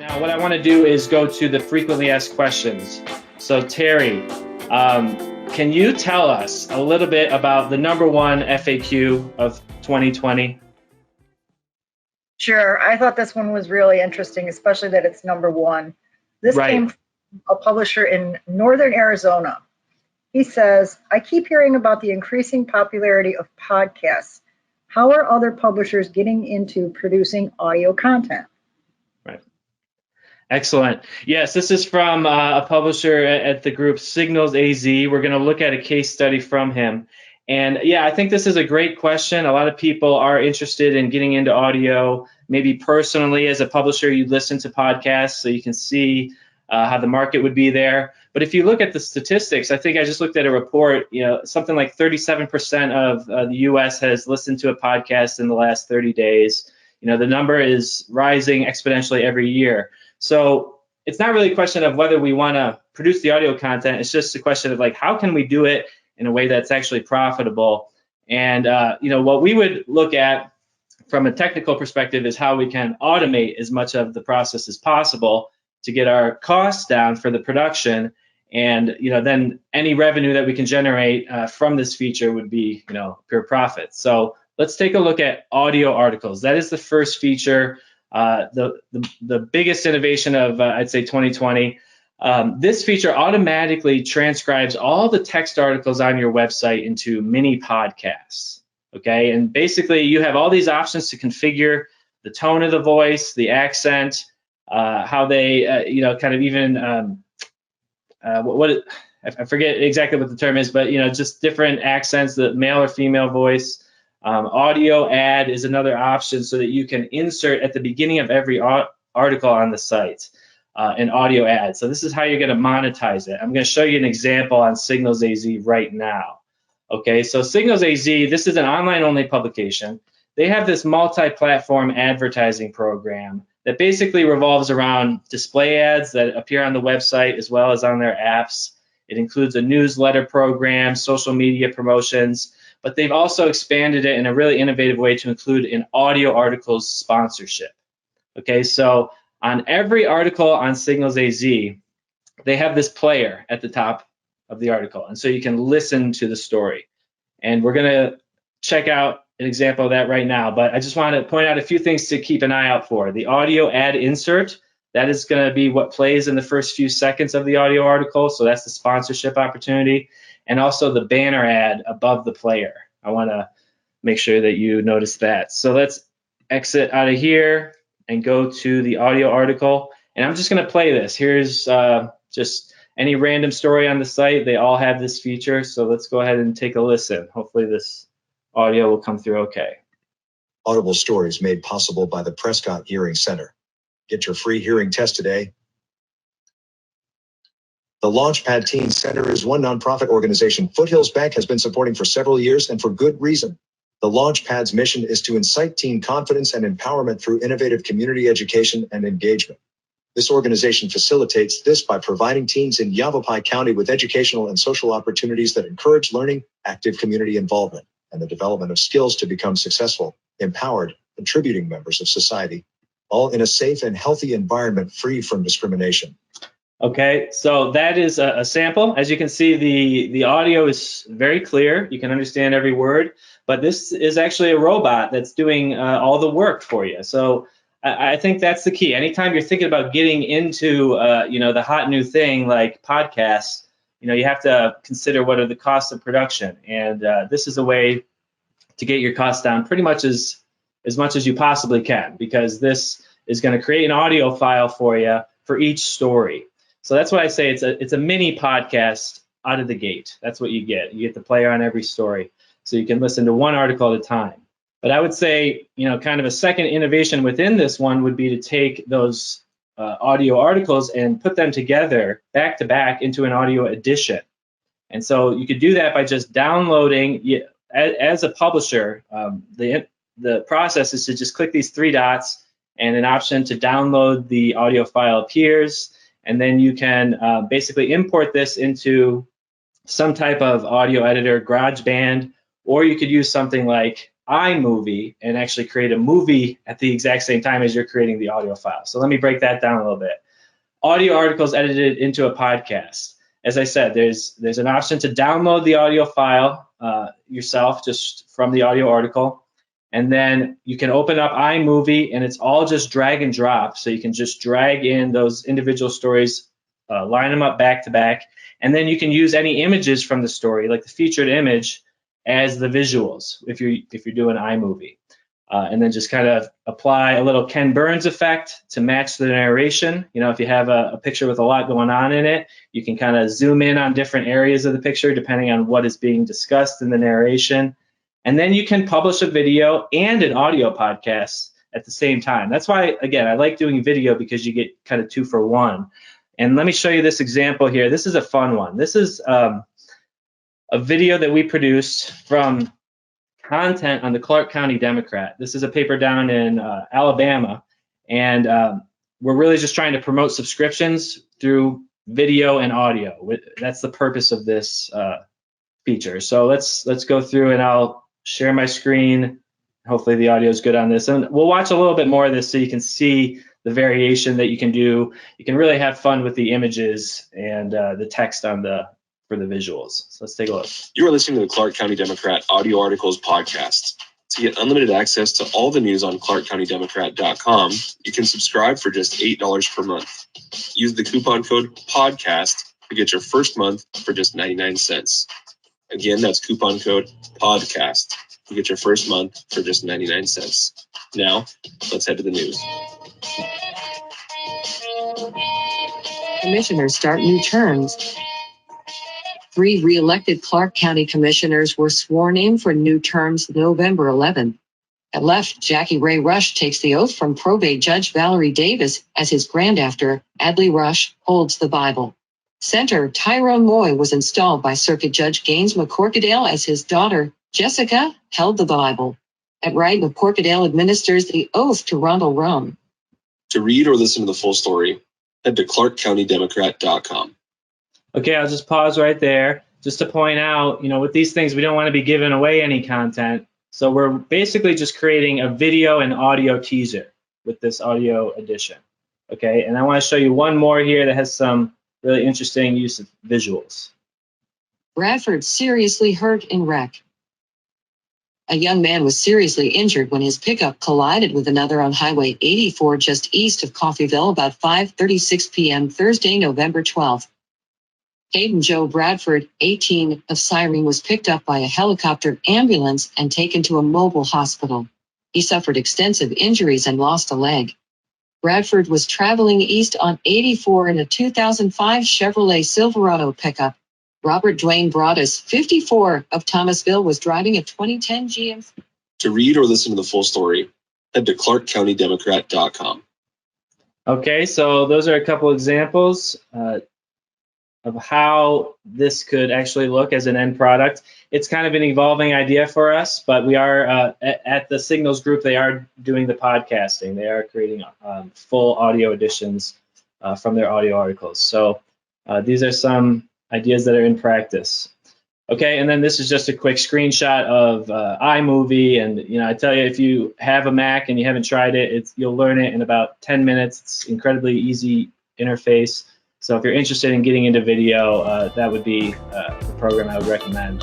Now, what I want to do is go to the frequently asked questions. So, Terry, can you tell us a little bit about the #1 FAQ of 2020? Sure. I thought this one was really interesting, especially that it's #1. This came from a publisher in Northern Arizona. He says, I keep hearing about the increasing popularity of podcasts. How are other publishers getting into producing audio content? Right. Excellent. Yes, this is from a publisher at the group Signals AZ. We're going to look at a case study from him. And yeah, I think this is a great question. A lot of people are interested in getting into audio. Maybe personally, as a publisher, you listen to podcasts so you can see how the market would be there. But if you look at the statistics, I think I just looked at a report, something like 37% of the US has listened to a podcast in the last 30 days. The number is rising exponentially every year. So it's not really a question of whether we want to produce the audio content. It's just a question of like, how can we do it in a way that's actually profitable? And what we would look at from a technical perspective is how we can automate as much of the process as possible to get our costs down for the production. And then any revenue that we can generate from this feature would be pure profit. So let's take a look at audio articles. That is the first feature, the biggest innovation of I'd say 2020. This feature automatically transcribes all the text articles on your website into mini podcasts. Okay, and basically you have all these options to configure the tone of the voice, the accent, how they kind of even I forget exactly what the term is, but just different accents, the male or female voice. Audio ad is another option so that you can insert at the beginning of every article on the site an audio ad. So this is how you're going to monetize it. I'm going to show you an example on Signals AZ right now. Okay, so Signals AZ, this is an online-only publication. They have this multi-platform advertising program that basically revolves around display ads that appear on the website as well as on their apps. It includes a newsletter program, social media promotions, but they've also expanded it in a really innovative way to include an audio articles sponsorship. Okay, so on every article on Signals AZ, they have this player at the top of the article, and so you can listen to the story. And we're going to check out an example of that right now, but I just want to point out a few things to keep an eye out for. The audio ad insert, that is going to be what plays in the first few seconds of the audio article, so that's the sponsorship opportunity, and also the banner ad above the player. I want to make sure that you notice that. So let's exit out of here and go to the audio article, and I'm just going to play this. Here's just any random story on the site. They all have this feature, so let's go ahead and take a listen. Hopefully this audio will come through okay. Audible stories made possible by the Prescott Hearing Center. Get your free hearing test today. The Launchpad Teen Center is one nonprofit organization Foothills Bank has been supporting for several years, and for good reason. The Launchpad's mission is to incite teen confidence and empowerment through innovative community education and engagement. This organization facilitates this by providing teens in Yavapai County with educational and social opportunities that encourage learning, active community involvement, and the development of skills to become successful, empowered, contributing members of society, all in a safe and healthy environment free from discrimination. Okay, so that is a sample. As you can see, the audio is very clear. You can understand every word, but this is actually a robot that's doing all the work for you. So I think that's the key. Anytime you're thinking about getting into the hot new thing like podcasts, you have to consider what are the costs of production, and this is a way to get your costs down pretty much as much as you possibly can, because this is going to create an audio file for you for each story. So that's why I say it's a mini podcast out of the gate. That's what you get. You get the player on every story, so you can listen to one article at a time. But I would say, kind of a second innovation within this one would be to take those audio articles and put them together back to back into an audio edition. And so you could do that by just downloading. As a publisher, the process is to just click these three dots, and an option to download the audio file appears, and then you can basically import this into some type of audio editor, GarageBand, or you could use something like iMovie and actually create a movie at the exact same time as you're creating the audio file. So let me break that down a little bit. Audio articles edited into a podcast. As I said, there's an option to download the audio file yourself just from the audio article. And then you can open up iMovie and it's all just drag and drop. So you can just drag in those individual stories, line them up back to back. And then you can use any images from the story, like the featured image, as the visuals if you're doing iMovie. And then just kind of apply a little Ken Burns effect to match the narration. You know, if you have a picture with a lot going on in it, you can kind of zoom in on different areas of the picture depending on what is being discussed in the narration. And then you can publish a video and an audio podcast at the same time. That's why, again, I like doing video because you get kind of 2 for 1. And let me show you this example here. This is a fun one. This is a video that we produced from content on the Clark County Democrat. This is a paper down in Alabama, and we're really just trying to promote subscriptions through video and audio. That's the purpose of this feature. So let's go through and I'll share my screen. Hopefully the audio is good on this, and we'll watch a little bit more of this so you can see the variation that you can do. You can really have fun with the images and the text on for the visuals. So let's take a look. You are listening to the Clark County Democrat Audio Articles podcast. To get unlimited access to all the news on clarkcountydemocrat.com, you can subscribe for just $8 per month. Use the coupon code PODCAST to get your first month for just 99 cents. Again, that's coupon code PODCAST to get your first month for just 99 cents. Now, let's head to the news. Commissioners start new terms. 3 re-elected Clark County commissioners were sworn in for new terms November 11. At left, Jackie Ray Rush takes the oath from probate judge Valerie Davis as his grandafter, Adley Rush, holds the Bible. Center, Tyrone Moy was installed by Circuit Judge Gaines McCorkadale as his daughter, Jessica, held the Bible. At right, McCorkadale administers the oath to Rondell Rum. To read or listen to the full story, head to clarkcountydemocrat.com. Okay, I'll just pause right there just to point out, you know, with these things, we don't want to be giving away any content. So we're basically just creating a video and audio teaser with this audio edition. Okay, and I want to show you one more here that has some really interesting use of visuals. Bradford seriously hurt in wreck. A young man was seriously injured when his pickup collided with another on Highway 84 just east of Coffeyville about 5:36 p.m. Thursday, November 12th. Hayden Joe Bradford, 18, of Syring was picked up by a helicopter ambulance and taken to a mobile hospital. He suffered extensive injuries and lost a leg. Bradford was traveling east on 84 in a 2005 Chevrolet Silverado pickup. Robert Dwayne Broadus, 54, of Thomasville, was driving a 2010 GMC. To read or listen to the full story, head to clarkcountydemocrat.com. Okay, so those are a couple examples of how this could actually look as an end product. It's kind of an evolving idea for us, but we are at the Signals group, they are doing the podcasting. They are creating full audio editions from their audio articles. So these are some ideas that are in practice. Okay, and then this is just a quick screenshot of iMovie, and you know, I tell you, if you have a Mac and you haven't tried it, you'll learn it in about 10 minutes. It's incredibly easy interface. So if you're interested in getting into video, that would be the program I would recommend.